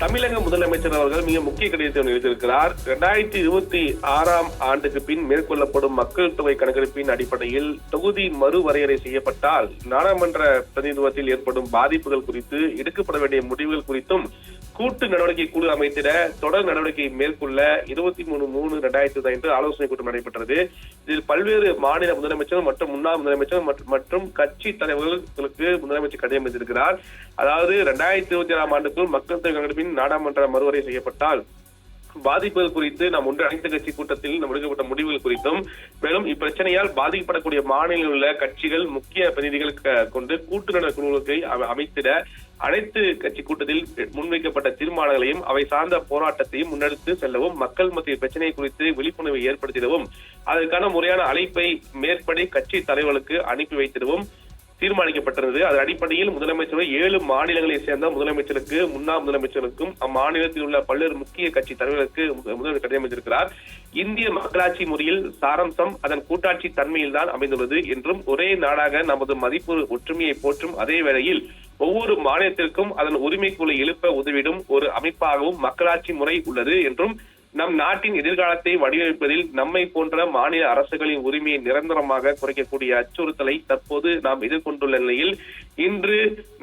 தமிழக முதலமைச்சர் அவர்கள் மிக முக்கிய கடிதத்தை எழுதியிருக்கிறார். 2026ஆம் ஆண்டுக்கு பின் மேற்கொள்ளப்படும் மக்கள் தொகை கணக்கெடுப்பின் அடிப்படையில் தொகுதி மறுவரையறை செய்யப்பட்டால் நாடாளுமன்ற பிரதிநிதித்துவத்தில் ஏற்படும் பாதிப்புகள் குறித்து எடுக்கப்பட வேண்டிய முடிவுகள் குறித்தும் கூட்டு நடவடிக்கை குழு அமைத்திட தொடர் நடவடிக்கை மேற்கொள்ள 23/3/2025 ஆலோசனை கூட்டம் நடைபெற்றது. இதில் பல்வேறு மாநில முதலமைச்சர் மற்றும் முன்னாள் முதலமைச்சர் மற்றும் கட்சி தலைவர்களுக்கு முதலமைச்சர் கடிதம் எழுதியிருக்கிறார். அதாவது 2026ஆம் ஆண்டுக்குள் மக்கள் தொகை கணக்கெடுப்பின் நாடாளுமன்ற மறுவரை செய்யப்பட்டால் பாதிப்புகள் குறித்து நாம் ஒன்று அனைத்து கட்சி கூட்டத்தில் எடுக்கப்பட்ட முடிவுகள் குறித்தும், மேலும் இப்பிரச்சனையால் பாதிக்கப்படக்கூடிய மாநிலங்களில் உள்ள கட்சிகள் முக்கிய பிரதிநிதிகள் கொண்டு கூட்டு நல குழுக்களை அமைத்திட அனைத்து கட்சி கூட்டத்தில் முன்வைக்கப்பட்ட தீர்மானங்களையும் அவை சார்ந்த போராட்டத்தையும் முன்னெடுத்து செல்லவும், மக்கள் மத்திய பிரச்சனை குறித்து விழிப்புணர்வை ஏற்படுத்திடவும், அதற்கான முறையான அழைப்பை மேற்படி கட்சி தலைவர்களுக்கு அனுப்பி வைத்திடவும் தீர்மானிக்கப்பட்டிருந்தது. அதன் அடிப்படையில் முதலமைச்சர் 7 மாநிலங்களை சேர்ந்த முதலமைச்சருக்கு, முன்னாள் முதலமைச்சருக்கும், அம்மாநிலத்தில் உள்ள பல்வேறு முக்கிய கட்சி தலைவர்களுக்கு முதலமைச்சர் கடிதம் எழுதியிருக்கிறார். இந்திய மக்களாட்சி முறையில் சாரம்சம் அதன் கூட்டாட்சி தன்மையில் தான் அமைந்துள்ளது என்றும், ஒரே நாடாக நமது மதிப்பு ஒற்றுமையை போற்றும் அதே வேளையில் ஒவ்வொரு மாநிலத்திற்கும் அதன் உரிமைக்குள்ளே எழுப்ப உதவிடும் ஒரு அமைப்பாகவும் மக்களாட்சி முறை உள்ளது என்றும், நம் நாட்டின் எதிர்காலத்தை வடிவமைப்பதில் நம்மை போன்ற மாநில அரசுகளின் உரிமையை நிரந்தரமாக குறைக்கக்கூடிய அச்சுறுத்தலை தற்போது நாம் எதிர்கொண்டுள்ள நிலையில் இன்று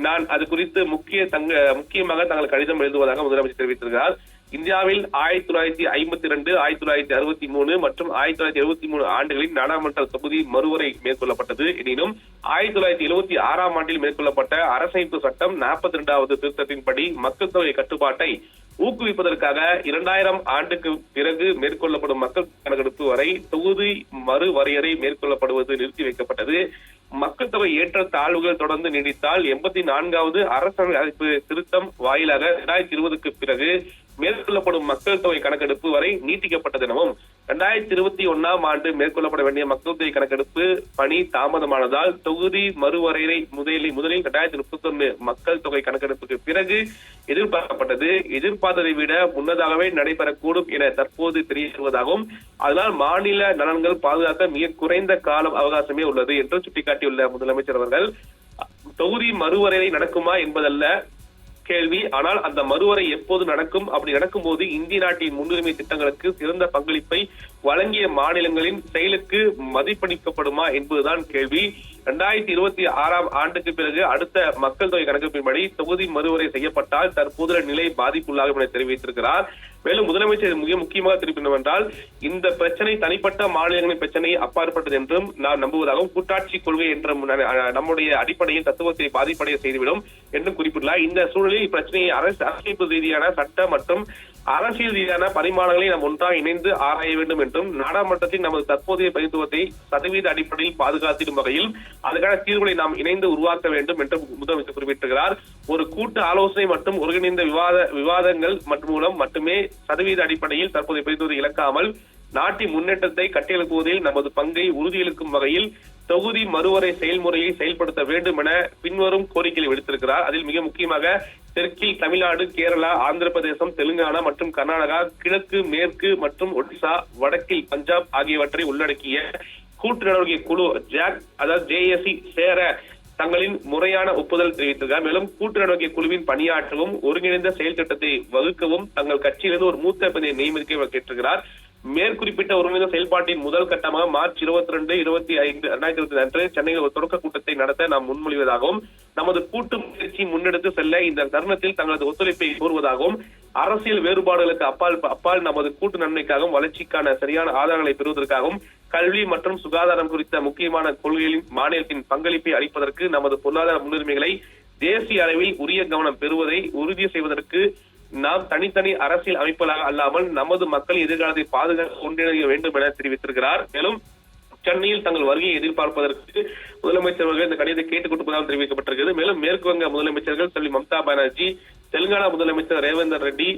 நான் அது குறித்து முக்கியமாக தங்கள் கடிதம் எழுதுவதாக முதலமைச்சர் தெரிவித்திருக்கிறார். இந்தியாவில் 1952, 1963 மற்றும் 1973 ஆண்டுகளில் நாடாளுமன்ற தொகுதி மறுவரை மேற்கொள்ளப்பட்டது. எனினும் 1976ஆம் ஆண்டில் மேற்கொள்ளப்பட்ட அரசமைப்பு சட்டம் 42வது திருத்தத்தின்படி மக்கள் தொகை கட்டுப்பாட்டை ஊக்குவிப்பதற்காக 2000 ஆண்டுக்கு பிறகு மேற்கொள்ளப்படும் மக்கள் கணக்கெடுப்பு வரை தொகுதி மறுவரையறை மேற்கொள்ளப்படுவது நிறுத்தி வைக்கப்பட்டது. மக்கள் தொகை ஏற்ற தாழ்வுகள் தொடர்ந்து நீடித்தால் 84வது அரசமைப்பு திருத்தம் வாயிலாக 2020க்கு பிறகு மேற்கொள்ளப்படும் மக்கள் தொகை கணக்கெடுப்பு வரை நீட்டிக்கப்பட்டது எனவும், 2021ஆம் ஆண்டு மேற்கொள்ளப்பட வேண்டிய மக்கள் தொகை கணக்கெடுப்பு பணி தாமதமானதால் தொகுதி மறுவரையறை முதலில் 2031 மக்கள் தொகை கணக்கெடுப்புக்கு பிறகு எதிர்பார்க்கப்பட்டது. எதிர்பார்த்ததை விட முன்னதாகவே நடைபெறக்கூடும் என தற்போது தெரிய வருவதாகவும், அதனால் மாநில நலன்கள் பாதுகாக்க மிக குறைந்த கால அவகாசமே உள்ளது என்று சுட்டிக்காட்டியுள்ள முதலமைச்சர் அவர்கள், தொகுதி மறுவரையறை நடக்குமா என்பதல்ல கேள்வி, ஆனால் அந்த மறுவரை எப்போது நடக்கும், அப்படி நடக்கும் போது இந்திய நாட்டின் முன்னுரிமை திட்டங்களுக்கு சிறந்த பங்களிப்பை வழங்கிய மாநிலங்களின் செயலுக்கு மதிப்பளிக்கப்படுமா என்பதுதான் கேள்வி. 2026ஆம் ஆண்டுக்கு பிறகு அடுத்த மக்கள் தொகை கணக்கெடுப்பின்படி தொகுதி மறுவரை செய்யப்பட்டால் தற்போதைய நிலை பாதிப்புள்ளாகும் என தெரிவித்திருக்கிறார். மேலும் முதலமைச்சர் மிக முக்கியமாக தெரிவிப்பது என்றால், இந்த பிரச்சனை தனிப்பட்ட மாநிலங்களின் பிரச்சனை அப்பாற்பட்டது என்றும் நாம் நம்புவதாகவும், கூட்டாட்சி கொள்கை என்ற நம்முடைய அடிப்படையின் தத்துவத்தை பாதிப்படைய செய்துவிடும் என்றும் குறிப்பிட்டுள்ளார். இந்த சூழலில் இப்பிரச்சனையை அரசியல் ரீதியான சட்ட மற்றும் அரசியல் ரீதியான பரிமாணங்களை நாம் ஒன்றாக இணைந்து ஆராய வேண்டும் என்றும், நாடாளுமன்றத்தில் நமது தற்போதைய பிரதிநிதித்துவத்தை சதவீத அடிப்படையில் பாதுகாத்திடும் வகையில் அதுக்கான தீர்வுகளை நாம் இணைந்து உருவாக்க வேண்டும் என்றும் முதலமைச்சர் குறிப்பிட்டிருக்கிறார். ஒரு கூட்டு ஆலோசனை மற்றும் ஒருங்கிணைந்த விவாதங்கள் மூலம் மட்டுமே சதவீத அடிப்படையில் தற்போதைய பிரதிநிதித்துவத்தை இழக்காமல் நாட்டின் முன்னேற்றத்தை கட்டியெழுப்புவதில் நமது பங்கை உறுதியளிக்கும் வகையில் தொகுதி மறுவரை செயல்முறையை செயல்படுத்த வேண்டும் என பின்வரும் கோரிக்கையை விடுத்திருக்கிறார். அதில் மிக முக்கியமாக தெற்கில் தமிழ்நாடு, கேரளா, ஆந்திர பிரதேசம், தெலுங்கானா மற்றும் கர்நாடகா, கிழக்கு, மேற்கு மற்றும் ஒடிசா, வடக்கில் பஞ்சாப் ஆகியவற்றை உள்ளடக்கிய கூட்டு நடவடிக்கை குழு JAC சேர தங்களின் முறையான ஒப்புதல் தெரிவித்திருக்கிறார். மேலும் கூட்டு நடவடிக்கை குழுவின் பணியாற்றவும் ஒருங்கிணைந்த செயல் திட்டத்தை வகுக்கவும் தங்கள் கட்சியிலிருந்து ஒரு மூத்த பிரதிநிதியை நியமிக்க கேட்டிருக்கிறார். மேற்குறிப்பிட்ட ஒருங்கிணைந்த செயல்பாட்டின் முதல் கட்டமாக மார்ச் 22, 25, 2025 அன்று சென்னையில் ஒரு தொடக்க கூட்டத்தை நடத்த நாம் முன்மொழிவதாகவும், நமது கூட்டு முயற்சி முன்னெடுத்து செல்ல இந்த தருணத்தில் தங்களது ஒத்துழைப்பை கோருவதாகவும், அரசியல் வேறுபாடுகளுக்கு அப்பால் நமது கூட்டு நன்மைக்காகவும் வளர்ச்சிக்கான சரியான ஆதாரங்களை பெறுவதற்காகவும், கல்வி மற்றும் சுகாதாரம் குறித்த முக்கியமான கொள்கைகளின் மாநிலத்தின் பங்களிப்பை அளிப்பதற்கு, நமது பொருளாதார முன்னுரிமைகளை தேசிய அளவில் உரிய கவனம் பெறுவதை உறுதி செய்வதற்கு நாம் தனித்தனி அரசியல் அமைப்புகளாக அல்லாமல் நமது மக்களின் எதிர்காலத்தை பாதுகாக்க ஒன்றிணைய வேண்டும் என தெரிவித்திருக்கிறார். மேலும் சென்னையில் தங்கள் வருகையை எதிர்பார்ப்பதற்கு முதலமைச்சர் அவர்கள் இந்த கடிதத்தை கேட்டுக் கொண்டிருப்பதாக தெரிவிக்கப்பட்டிருக்கிறது. மேலும் மேற்கு வங்க முதலமைச்சர்கள் செல்வி மம்தா பானர்ஜி, தெலுங்கானா முதலமைச்சர் ரேவந்தர் ரெட்டி,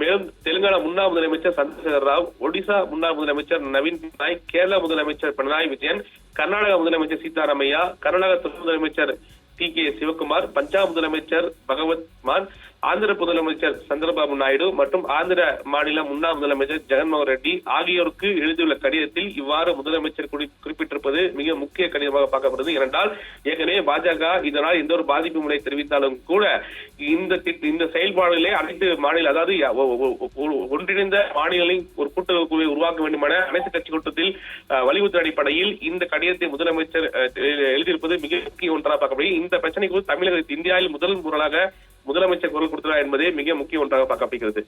மேலும் தெலுங்கானா முன்னாள் முதலமைச்சர் சந்திரசேகர் ராவ், ஒடிசா முன்னாள் முதலமைச்சர் நவீன் பட்நாயக், கேரள முதலமைச்சர் பினராயி விஜயன், கர்நாடக முதலமைச்சர் சீதாராமையா, கர்நாடக துணை முதலமைச்சர் TK சிவகுமார், பஞ்சாப் முதலமைச்சர் பகவத் மான், ஆந்திர முதலமைச்சர் சந்திரபாபு நாயுடு மற்றும் ஆந்திர மாநில முன்னாள் முதலமைச்சர் ஜெகன்மோகன் ரெட்டி ஆகியோருக்கு எழுதியுள்ள கடிதத்தில் இவ்வாறு முதலமைச்சர் குறிப்பிட்டிருப்பது மிக முக்கிய கடிதமாக பார்க்கப்படுது. ஏனென்றால் ஏற்கனவே பாஜக இதனால் எந்த ஒரு பாதிப்பு முறை தெரிவித்தாலும் கூட இந்த செயல்பாடுகளே அனைத்து மாநில, அதாவது ஒன்றிணைந்த மாநிலங்களின் ஒரு கூட்டுறவு குழுவை உருவாக்க வேண்டுமென அனைத்து கட்சி கூட்டத்தில் வலியுறுத்திய அடிப்படையில் இந்த கடிதத்தை முதலமைச்சர் எழுதியிருப்பது மிக முக்கிய ஒன்றாக பார்க்கப்படுகிறது. இந்த பிரச்சனை குறித்து தமிழக இந்தியாவில் முதல் முறையாக முதலமைச்சர் குரல் கொடுத்தார் என்பதே மிக முக்கிய ஒன்றாக பார்க்கப்படுகிறது.